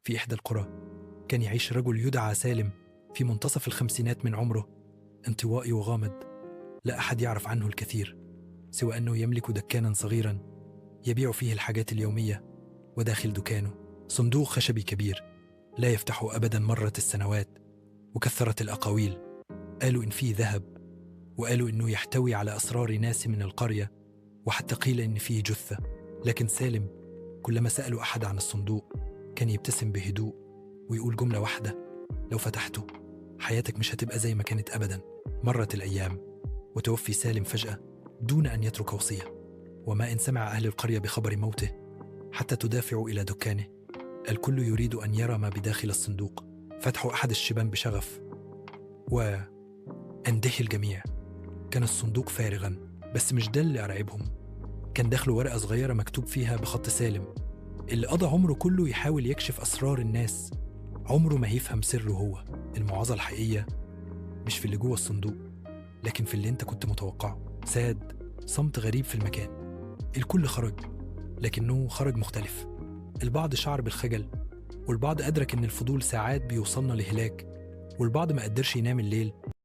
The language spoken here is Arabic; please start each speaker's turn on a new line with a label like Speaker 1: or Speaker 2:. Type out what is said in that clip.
Speaker 1: في إحدى القرى كان يعيش رجل يدعى سالم في منتصف الخمسينات من عمره، انطوائي وغامض، لا أحد يعرف عنه الكثير سوى أنه يملك دكانا صغيرا يبيع فيه الحاجات اليومية، وداخل دكانه صندوق خشبي كبير لا يفتحه أبدا. مرت السنوات وكثرت الأقاويل، قالوا إن فيه ذهب، وقالوا إنه يحتوي على أسرار ناس من القرية، وحتى قيل إن فيه جثة. لكن سالم كلما سألوا أحد عن الصندوق كان يبتسم بهدوء ويقول جملة واحدة: لو فتحته حياتك مش هتبقى زي ما كانت أبدا. مرت الأيام وتوفي سالم فجأة دون أن يترك وصية، وما إن سمع أهل القرية بخبر موته حتى تدافعوا إلى دكانه. الكل يريد أن يرى ما بداخل الصندوق. فتحوا أحد الشبان بشغف واندهى الجميع. كان الصندوق فارغا، بس مش ده اللي أرعبهم. كان داخله ورقة صغيرة مكتوب فيها بخط سالم، اللي قضى عمره كله يحاول يكشف أسرار الناس، عمره ما هيفهم سره هو. المعاذة الحقيقية مش في اللي جوه الصندوق، لكن في اللي انت كنت متوقعه. ساد صمت غريب في المكان. الكل خرج، لكنه خرج مختلف. البعض شعر بالخجل، والبعض أدرك إن الفضول ساعات بيوصلنا لهلاك، والبعض ما قدرش ينام الليل